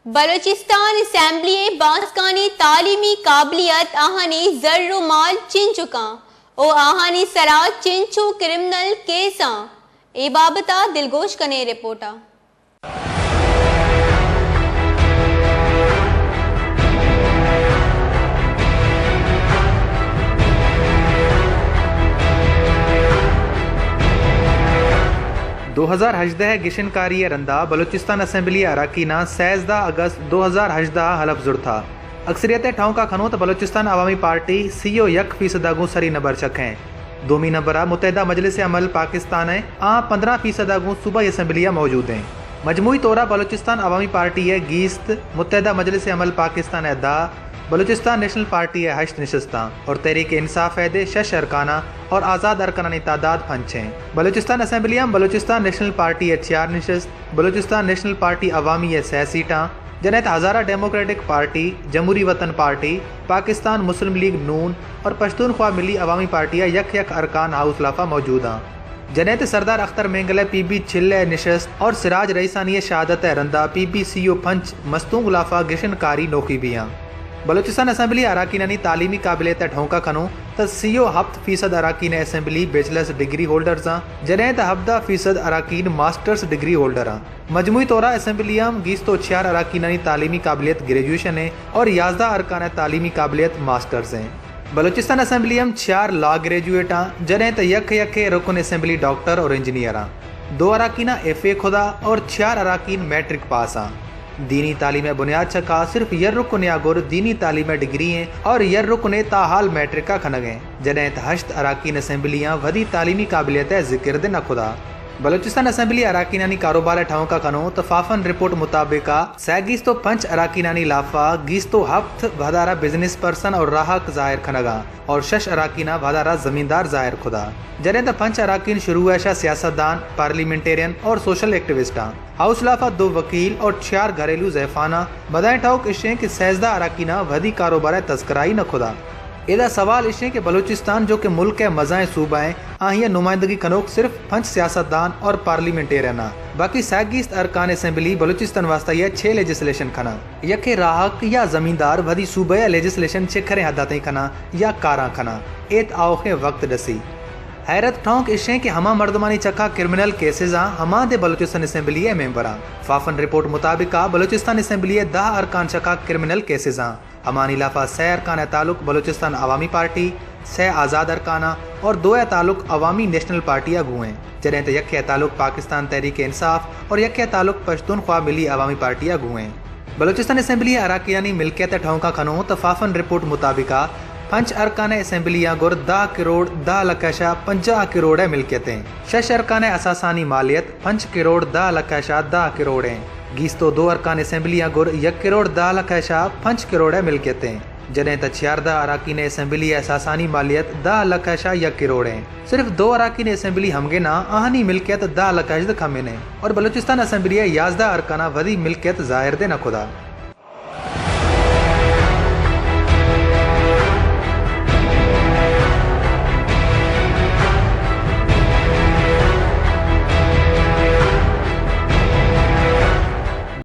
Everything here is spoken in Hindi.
बलोचिस्तान असम्बली बांसकानी तालीमी काबिलियत आहानी जर्रो माल चिन चुका ओ आहानी सरा चिंचू क्रिमिनल केसा ए बाबता दिलगोश कने रिपोर्टा 2018 गिशनकारी रंदा बलूचिस्तान असम्बली अरकाना 16 अगस्त 2018 हलफ जुड़ था। अक्सरियत ठाव का खनोत बलूचिस्तान अवामी पार्टी सीओ 1% आगू सरी नंबर चखें। दोमी नंबर मुतहदा मजलिस अमल पाकिस्तान है आ 15% आगू सूबाई असम्बलियाँ मौजूद हैं। मजमूई तौरा बलूचिस्तान अवामी पार्टी है गीस्त मुतहदा मजलिस अमल पाकिस्तान है दा बलूचिस्तान नेशनल पार्टी है 8 नशस्तां और तहरीक इंसाफ है दे 6 अरकाना और आज़ाद अरकानी तादाद 5 हैं। बलूचिस्तान असम्बलियाँ बलूचिस्तान नेशनल पार्टी है 4 नशस्त, बलूचिस्तान नेशनल पार्टी अवामी है 6 सीटां जनेत हज़ारा डेमोक्रेटिक पार्टी, जमहूरी वतन पार्टी, पाकिस्तान मुस्लिम लीग नून और पश्तूनख्वा मिली अवामी पार्टियाँ यक अरकान हाउस लाफा मौजूद हैं। जनेत सरदार अख्तर मेंगल PB छिल्ले नशस्त और सिराज रईसानी शहादत रंदा PB CO पंच मस्तूंग लाफा गिशनकारी नोकी भी हैं। बलूचिस्तान असम्बली अरकानी तालीमी काबिलियत ढोंका खनो तो CO 7% अरकान असम्बली बैचलर्स डिग्री होल्डर्स हैं जनें 17% अरकान मास्टर्स डिग्री होल्डर हैं। मजमूई तौरा असम्बलियाँ गीस्तो 4 अरकानी तालीमी काबिलियत ग्रेजुएशन है और 11 अरकान तालीमी काबिलियत मास्टर्स हैं। बलूचिस्तान असम्बलियाँ 4 लॉ ग्रेजुएट हैं जनें यक रुकन असम्बली डॉक्टर और इंजीनियर हैं। 2 अरकान FA खुदा और 4 अरकान मैट्रिक पास हैं। दीनी तालीम बुनियाद छका सिर्फ यर रुकन यागुर दीनी तालीम डिग्री हैं और यर रुकन ताहाल मैट्रिका खनगे जडें 8 अरकान असम्बलियाँ वधी तालीमी काबिलियत जिक्र दे न खुदा। बलूचिस्तान असम्बली अरकानी कारोबार ठाव का खनो तो फाफन रिपोर्ट मुताबिक सैगीस्तो 5 अरकानी लाफा गीस्तो 7 वधारा बिजनेस पर्सन और राहक जाहिर खनगा और 6 अरकाना वधारा जमींदार जाहिर खुदा जडें 5 अरकान शुरू ऐशा सियासतदान, पार्लियामेंटेरियन और सोशल एक्टिविस्ट हाउस लाफा 2 वकील और 4 घरेलू जैफाना बदाएं ठाउक इशें कि 16 अरकाना वधी कारोबार तस्कराई न खुदा। एदा सवाल इशे कि बलूचिस्तान जो कि मुल्क है मज़ाएं सूबा है आहिया नुमाइंदगी खनोक सिर्फ 5 सियासतदान और पार्लियामेंटेरियन बाकी सैगीस्त अरकान असम्बली बलूचिस्तान वास्ता यह 6 लेजिस्लेशन खना यके राहक या जमींदार वधी सूबे लेजिस्लेशन छिखरे हदातें खना या कारा खना एत आओखे वक्त दसी। हैरत ठोंक इशे कि हमा मर्दमानी चखा क्रिमिनल केसेज हमा दे बलूचिस्तान असम्बली मेंबर फाफन रिपोर्ट मुताबिक बलूचिस्तान असम्बली 10 अरकान चखा क्रिमिनल केसेज हमानी लाफा 6 अरकान ताल्लुक बलूचिस्तान अवामी पार्टी, 6 आज़ाद अरकाना और 2 ताल्लुक अवामी नेशनल पार्टी अगुएं जडें तो यक ताल्लुक पाकिस्तान तहरीक इंसाफ और यक ताल्लुक पश्तूनख्वा मिली अवामी पार्टी अगुएं। बलूचिस्तान असम्बली अरकानी मिल्कियत ठोंका खनो तो फाफन रिपोर्ट मुताबिक 5 अरकान असम्बलियाँ गुर 10 करोड़ 10 लखशा 50 करोड़ मिल्कियतें 6 अरकान असासानी मालियत 5 करोड़ 10 लखशा 10 करोड़ गीस्तो 2 अरकान असम्बलियाँ गुर 1 करोड़ 10 लखशा 5 करोड़ मिल्कियतें जडें 14 अरकान असम्बली असासानी मालियत 10 लखशा 1 करोड़ सिर्फ 2 अरकान असम्बली हमगे ना आहनी मिल्कियत 10 लखश खमें और बलूचिस्तान असम्बली 11 अरकाना वधी मिल्कियत जाहिर दे न खुदा।